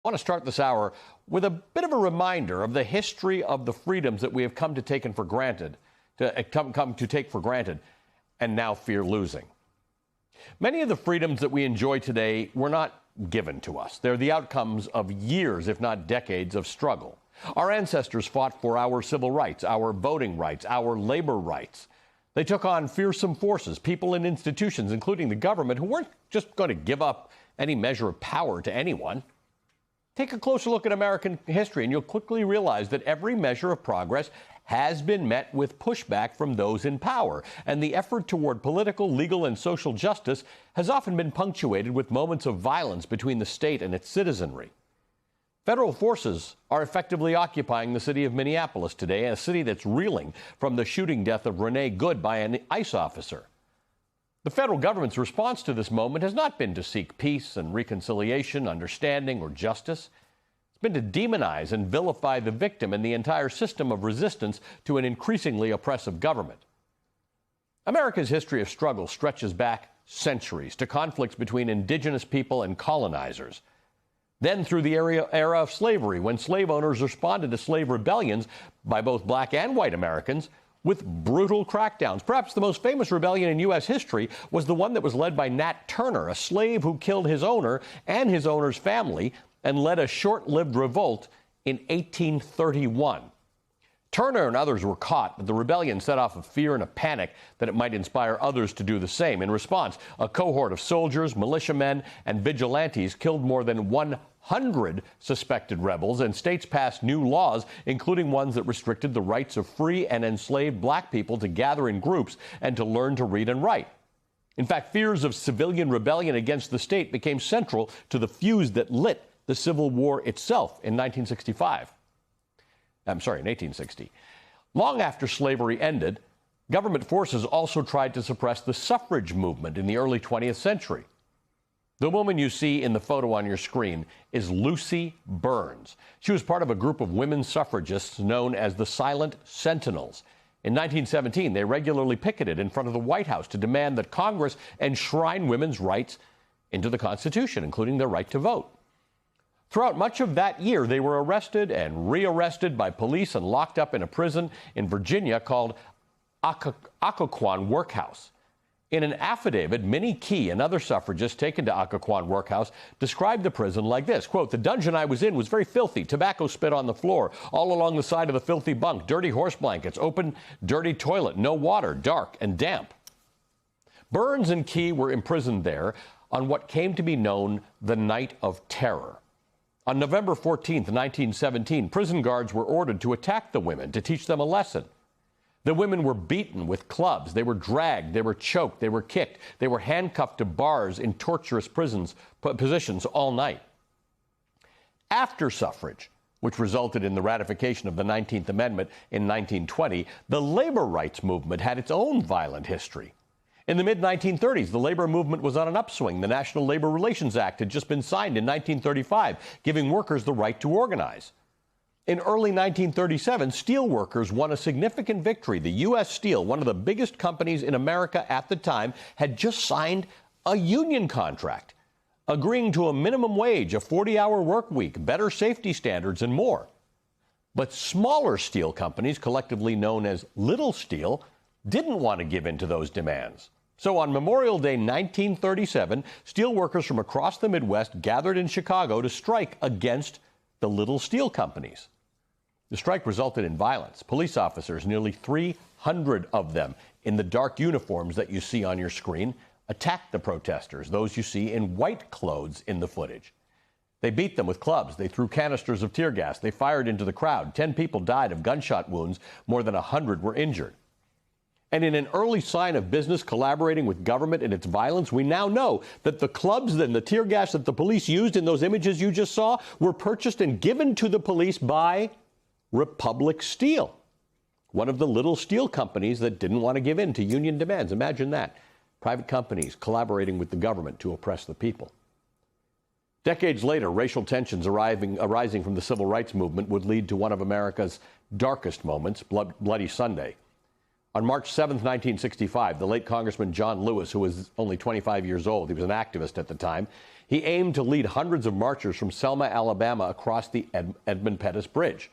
I want to start this hour with a bit of a reminder of the history of the freedoms that we have come to take for granted, and now fear losing. Many of the freedoms that we enjoy today were not given to us. They're the outcomes of years, if not decades, of struggle. Our ancestors fought for our civil rights, our voting rights, our labor rights. They took on fearsome forces, people and institutions, including the government, who weren't just going to give up any measure of power to anyone. Take a closer look at American history, and you'll quickly realize that every measure of progress has been met with pushback from those in power, and the effort toward political, legal, and social justice has often been punctuated with moments of violence between the state and its citizenry. Federal forces are effectively occupying the city of Minneapolis today, a city that's reeling from the shooting death of Renee Good by an ICE officer. The federal government's response to this moment has not been to seek peace and reconciliation, understanding, or justice. It's been to demonize and vilify the victim and the entire system of resistance to an increasingly oppressive government. America's history of struggle stretches back centuries to conflicts between indigenous people and colonizers. Then through the era of slavery, when slave owners responded to slave rebellions by both black and white Americans with brutal crackdowns. Perhaps the most famous rebellion in U.S. history was the one that was led by Nat Turner, a slave who killed his owner and his owner's family and led a short-lived revolt in 1831. Turner and others were caught, but the rebellion set off a fear and a panic that it might inspire others to do the same. In response, a cohort of soldiers, militiamen, and vigilantes killed more than 100 suspected rebels, and states passed new laws, including ones that restricted the rights of free and enslaved black people to gather in groups and to learn to read and write. In fact, fears of civilian rebellion against the state became central to the fuse that lit the Civil War itself in 1860. Long after slavery ended, government forces also tried to suppress the suffrage movement in the early 20th century. The woman you see in the photo on your screen is Lucy Burns. She was part of a group of women suffragists known as the Silent Sentinels. In 1917, they regularly picketed in front of the White House to demand that Congress enshrine women's rights into the Constitution, including their right to vote. Throughout much of that year, they were arrested and rearrested by police and locked up in a prison in Virginia called Occoquan Workhouse. In an affidavit, Minnie Key, another suffragist taken to Occoquan Workhouse, described the prison like this, quote, "The dungeon I was in was very filthy, tobacco spit on the floor, all along the side of the filthy bunk, dirty horse blankets, open, dirty toilet, no water, dark and damp." Burns and Key were imprisoned there on what came to be known the Night of Terror. On November 14th, 1917, prison guards were ordered to attack the women to teach them a lesson. The women were beaten with clubs. They were dragged. They were choked. They were kicked. They were handcuffed to bars in torturous positions all night. After suffrage, which resulted in the ratification of the 19th Amendment in 1920, the labor rights movement had its own violent history. In the mid-1930s, the labor movement was on an upswing. The National Labor Relations Act had just been signed in 1935, giving workers the right to organize. In early 1937, steel workers won a significant victory. The U.S. Steel, one of the biggest companies in America at the time, had just signed a union contract, agreeing to a minimum wage, a 40-hour work week, better safety standards, and more. But smaller steel companies, collectively known as Little Steel, didn't want to give in to those demands. So on Memorial Day 1937, steel workers from across the Midwest gathered in Chicago to strike against the Little Steel companies. The strike resulted in violence. Police officers, nearly 300 of them in the dark uniforms that you see on your screen, attacked the protesters, those you see in white clothes in the footage. They beat them with clubs. They threw canisters of tear gas. They fired into the crowd. 10 people died of gunshot wounds. More than 100 were injured. And in an early sign of business collaborating with government in its violence, we now know that the clubs and the tear gas that the police used in those images you just saw were purchased and given to the police by Republic Steel, one of the Little Steel companies that didn't want to give in to union demands. Imagine that. Private companies collaborating with the government to oppress the people. Decades later, racial tensions arising from the civil rights movement would lead to one of America's darkest moments, Bloody Sunday. On March 7, 1965, the late Congressman John Lewis, who was only 25 years old, he was an activist at the time, he aimed to lead hundreds of marchers from Selma, Alabama, across the Edmund Pettus Bridge.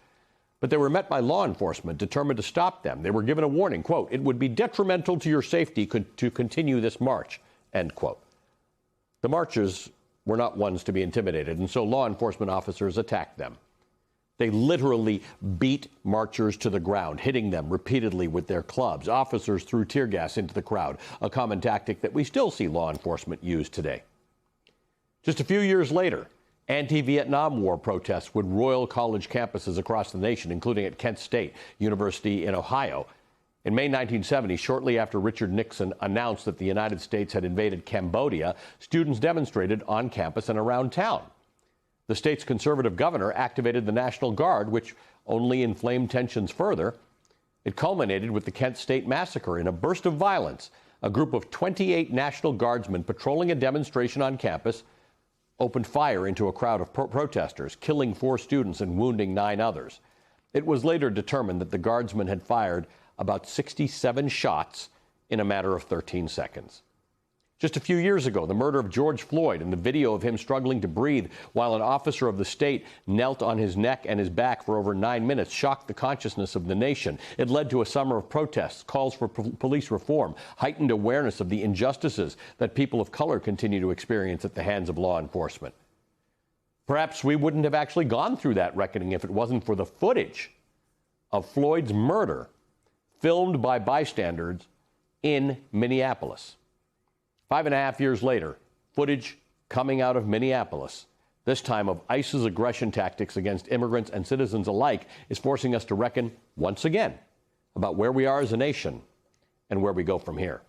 But they were met by law enforcement determined to stop them. They were given a warning, quote, "It would be detrimental to your safety to continue this march," end quote. The marchers were not ones to be intimidated, and so law enforcement officers attacked them. They literally beat marchers to the ground, hitting them repeatedly with their clubs. Officers threw tear gas into the crowd, a common tactic that we still see law enforcement use today. Just a few years later, anti-Vietnam War protests would roil college campuses across the nation, including at Kent State University in Ohio. In May 1970, shortly after Richard Nixon announced that the United States had invaded Cambodia, students demonstrated on campus and around town. The state's conservative governor activated the National Guard, which only inflamed tensions further. It culminated with the Kent State Massacre. In a burst of violence, a group of 28 National Guardsmen patrolling a demonstration on campus opened fire into a crowd of protesters, killing 4 students and wounding 9 others. It was later determined that the Guardsmen had fired about 67 shots in a matter of 13 seconds. Just a few years ago, the murder of George Floyd and the video of him struggling to breathe while an officer of the state knelt on his neck and his back for over 9 minutes shocked the consciousness of the nation. It led to a summer of protests, calls for police reform, heightened awareness of the injustices that people of color continue to experience at the hands of law enforcement. Perhaps we wouldn't have actually gone through that reckoning if it wasn't for the footage of Floyd's murder filmed by bystanders in Minneapolis. 5.5 years later, footage coming out of Minneapolis, this time of ICE's aggression tactics against immigrants and citizens alike, is forcing us to reckon once again about where we are as a nation and where we go from here.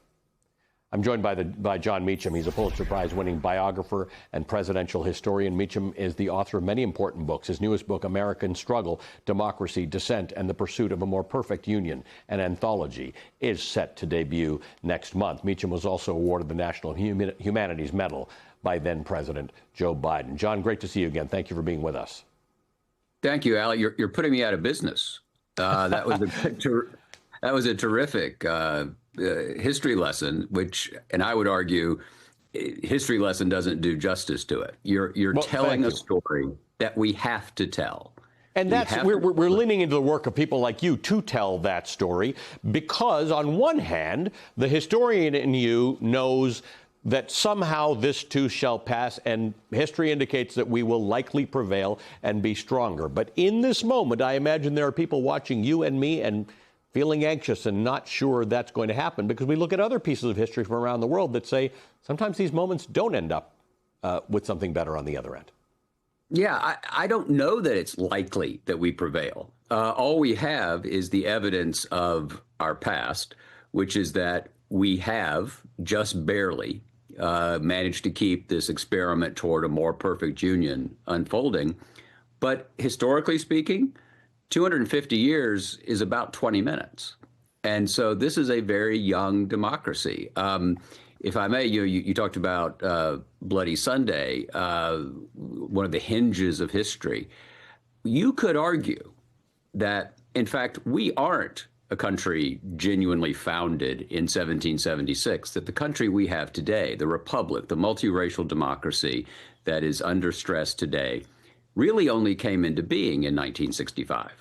I'm joined by Jon Meacham. He's a Pulitzer Prize-winning biographer and presidential historian. Meacham is the author of many important books. His newest book, American Struggle, Democracy, Dissent, and the Pursuit of a More Perfect Union, an anthology, is set to debut next month. Meacham was also awarded the National Humanities Medal by then-President Joe Biden. Jon, great to see you again. Thank you for being with us. Thank you, Al. You're putting me out of business. That was a terrific history lesson, and I would argue history lesson doesn't do justice to it. You're telling a story that we have to tell. And we're leaning into the work of people like you to tell that story, because on one hand, the historian in you knows that somehow this too shall pass, and history indicates that we will likely prevail and be stronger. But in this moment, I imagine there are people watching you and me and feeling anxious and not sure that's going to happen, because we look at other pieces of history from around the world that say sometimes these moments don't end up with something better on the other end. Yeah, I don't know that it's likely that we prevail. All we have is the evidence of our past, which is that we have just barely managed to keep this experiment toward a more perfect union unfolding. But historically speaking, 250 years is about 20 minutes. And so this is a very young democracy. If I may, you talked about Bloody Sunday, one of the hinges of history. You could argue that, in fact, we aren't a country genuinely founded in 1776, that the country we have today, the republic, the multiracial democracy that is under stress today, really only came into being in 1965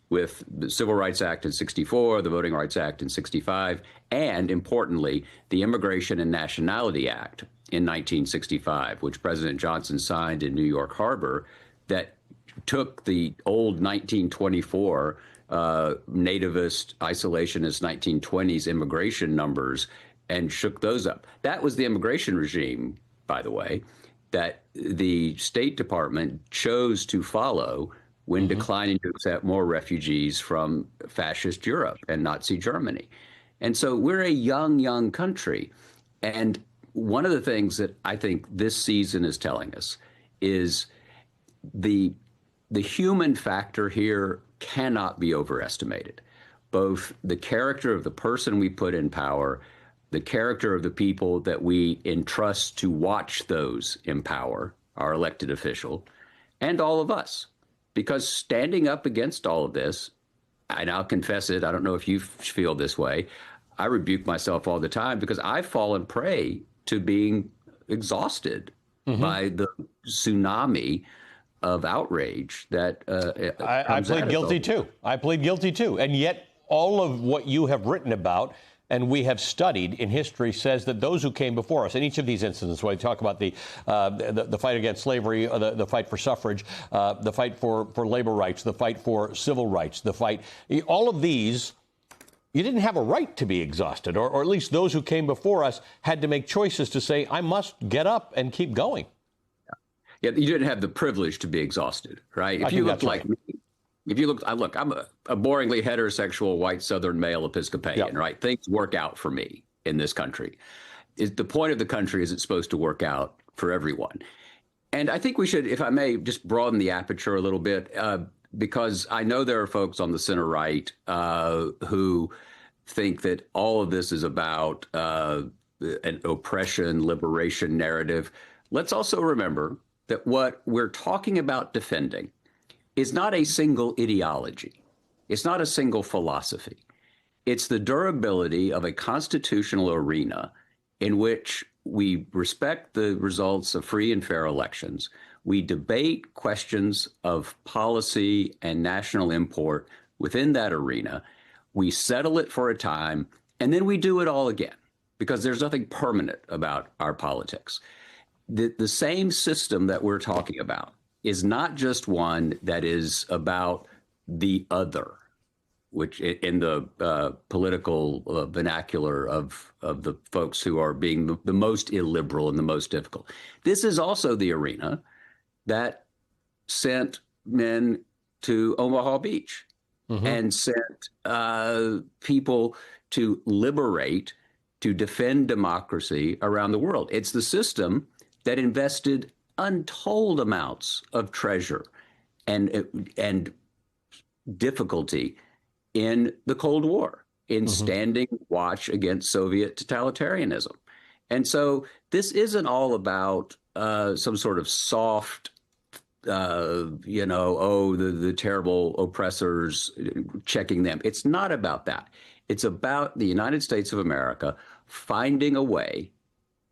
with the Civil Rights Act in 64, the Voting Rights Act in 65, and importantly, the Immigration and Nationality Act in 1965, which President Johnson signed in New York Harbor, that took the old 1924 nativist, isolationist 1920s immigration numbers and shook those up. That was the immigration regime, by the way, that the State Department chose to follow when declining to accept more refugees from fascist Europe and Nazi Germany. And so we're a young country. And one of the things that I think this season is telling us is the human factor here cannot be overestimated. Both the character of the person we put in power, the character of the people that we entrust to watch those in power, our elected official, and all of us. Because standing up against all of this and I'll confess it, I don't know if you feel this way. I rebuke myself all the time because I've fallen prey to being exhausted by the tsunami of outrage that I plead guilty too. I plead guilty too. And yet all of what you have written about and we have studied in history says that those who came before us in each of these incidents, when we talk about the fight against slavery, the fight for suffrage, the fight for labor rights, the fight for civil rights, all of these, you didn't have a right to be exhausted, or at least those who came before us had to make choices to say, I must get up and keep going. Yeah, you didn't have the privilege to be exhausted, right? If you looked like me, if you look, I'm a boringly heterosexual white Southern male Episcopalian, right? Things work out for me in this country. The point of the country is it's supposed to work out for everyone. And I think we should, if I may, just broaden the aperture a little bit, because I know there are folks on the center right who think that all of this is about an oppression, liberation narrative. Let's also remember that what we're talking about defending is not a single ideology. It's not a single philosophy. It's the durability of a constitutional arena in which we respect the results of free and fair elections. We debate questions of policy and national import within that arena. We settle it for a time, and then we do it all again, because there's nothing permanent about our politics. The same system that we're talking about is not just one that is about the other, which in the political vernacular of the folks who are being the most illiberal and the most difficult. This is also the arena that sent men to Omaha Beach and sent people to liberate, to defend democracy around the world. It's the system that invested untold amounts of treasure and difficulty in the Cold War, in standing watch against Soviet totalitarianism. And so this isn't all about some sort of soft, the terrible oppressors, checking them. It's not about that. It's about the United States of America finding a way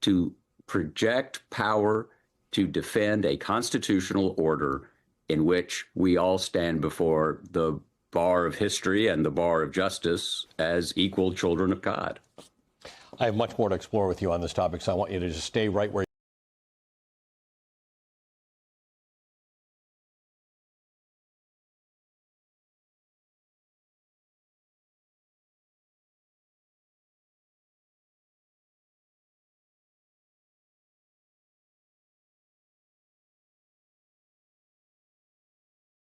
to project power to defend a constitutional order in which we all stand before the bar of history and the bar of justice as equal children of God. I have much more to explore with you on this topic, so I want you to just stay right where